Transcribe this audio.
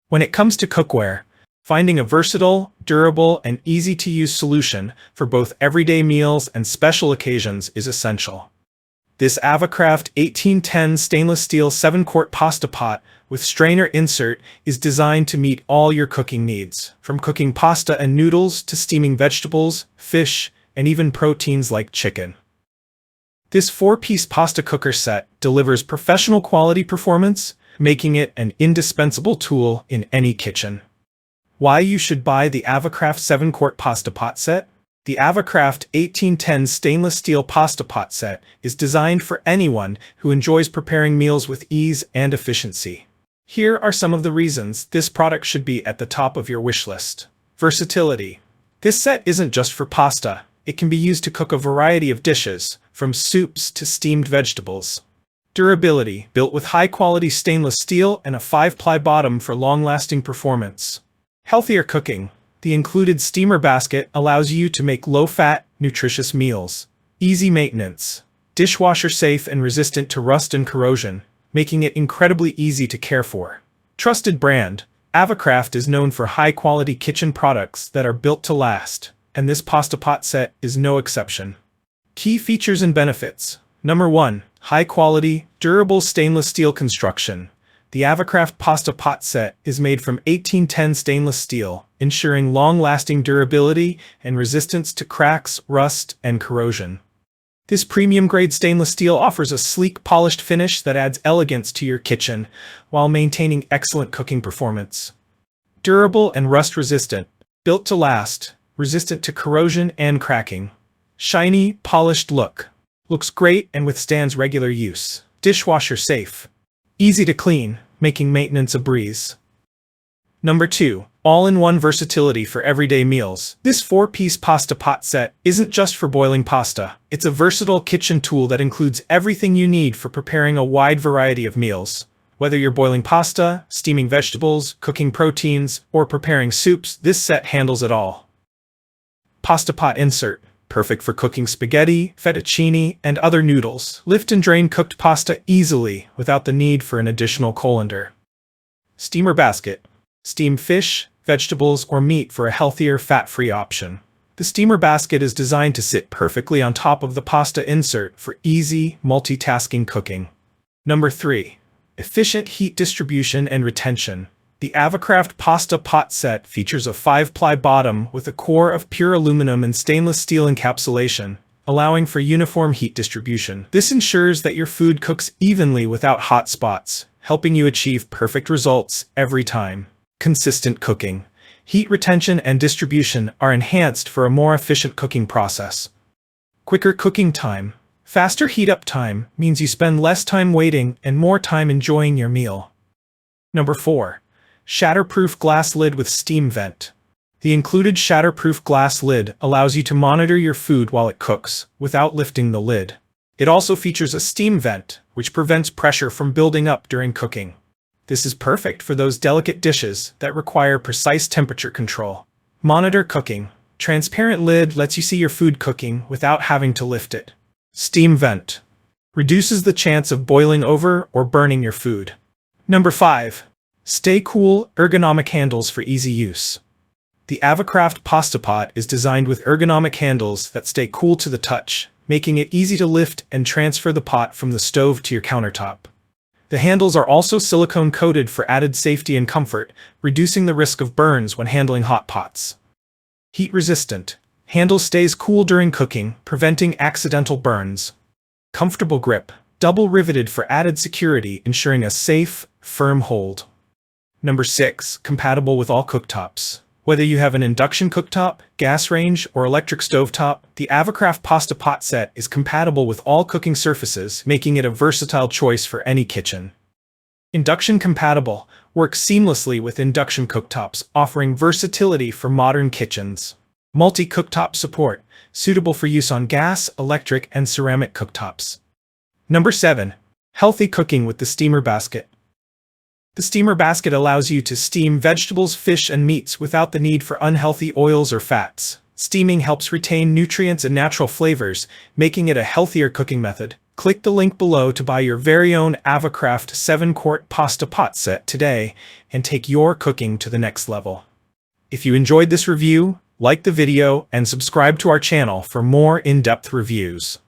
When it comes to cookware, finding a versatile, durable, and easy-to-use solution for both everyday meals and special occasions is essential. This Avacraft 1810 stainless steel 7-quart pasta pot with strainer insert is designed to meet all your cooking needs, from cooking pasta and noodles to steaming vegetables, fish, and even proteins like chicken. This 4-piece pasta cooker set delivers professional quality performance, making it an indispensable tool in any kitchen. Why you should buy the Avacraft 7-quart pasta pot set? The Avacraft 1810 stainless steel pasta pot set is designed for anyone who enjoys preparing meals with ease and efficiency. Here are some of the reasons this product should be at the top of your wish list. Versatility. This set isn't just for pasta. It can be used to cook a variety of dishes, from soups to steamed vegetables. Durability. Built with high-quality stainless steel and a 5-ply bottom for long-lasting performance. Healthier cooking. The included steamer basket allows you to make low-fat, nutritious meals. Easy maintenance. Dishwasher safe and resistant to rust and corrosion, making it incredibly easy to care for. Trusted brand. Avacraft is known for high-quality kitchen products that are built to last, and this pasta pot set is no exception. Key features and benefits. Number 1. High-quality, durable stainless steel construction. The Avacraft pasta pot set is made from 1810 stainless steel, ensuring long-lasting durability and resistance to cracks, rust, and corrosion. This premium-grade stainless steel offers a sleek, polished finish that adds elegance to your kitchen while maintaining excellent cooking performance. Durable and rust-resistant. Built to last, resistant to corrosion and cracking. Shiny, polished look. Looks great and withstands regular use. Dishwasher safe. Easy to clean, making maintenance a breeze. Number 2. All-in-one versatility for everyday meals. This 4-piece pasta pot set isn't just for boiling pasta. It's a versatile kitchen tool that includes everything you need for preparing a wide variety of meals. Whether you're boiling pasta, steaming vegetables, cooking proteins, or preparing soups, this set handles it all. Pasta pot insert. Perfect for cooking spaghetti, fettuccine, and other noodles. Lift and drain cooked pasta easily without the need for an additional colander. Steamer basket. Steam fish, vegetables, or meat for a healthier, fat-free option. The steamer basket is designed to sit perfectly on top of the pasta insert for easy, multitasking cooking. Number 3. Efficient heat distribution and retention. The Avacraft pasta pot set features a 5-ply bottom with a core of pure aluminum and stainless steel encapsulation, allowing for uniform heat distribution. This ensures that your food cooks evenly without hot spots, helping you achieve perfect results every time. Consistent cooking. Heat retention and distribution are enhanced for a more efficient cooking process. Quicker cooking time. Faster heat-up time means you spend less time waiting and more time enjoying your meal. Number 4. Shatterproof glass lid with steam vent. The included shatterproof glass lid allows you to monitor your food while it cooks, without lifting the lid. It also features a steam vent, which prevents pressure from building up during cooking. This is perfect for those delicate dishes that require precise temperature control. Monitor cooking. Transparent lid lets you see your food cooking without having to lift it. Steam vent. Reduces the chance of boiling over or burning your food. Number 5. Stay cool, ergonomic handles for easy use. The Avacraft pasta pot is designed with ergonomic handles that stay cool to the touch, making it easy to lift and transfer the pot from the stove to your countertop. The handles are also silicone-coated for added safety and comfort, reducing the risk of burns when handling hot pots. Heat-resistant. Handle stays cool during cooking, preventing accidental burns. Comfortable grip. Double riveted for added security, ensuring a safe, firm hold. Number 6. Compatible with all cooktops. Whether you have an induction cooktop, gas range, or electric stovetop, the Avacraft pasta pot set is compatible with all cooking surfaces, making it a versatile choice for any kitchen. Induction compatible. Works seamlessly with induction cooktops, offering versatility for modern kitchens. Multi-cooktop support. Suitable for use on gas, electric, and ceramic cooktops. Number 7. Healthy cooking with the steamer basket. The steamer basket allows you to steam vegetables, fish, and meats without the need for unhealthy oils or fats. Steaming helps retain nutrients and natural flavors, making it a healthier cooking method. Click the link below to buy your very own Avacraft 7-quart pasta pot set today and take your cooking to the next level. If you enjoyed this review, like the video and subscribe to our channel for more in-depth reviews.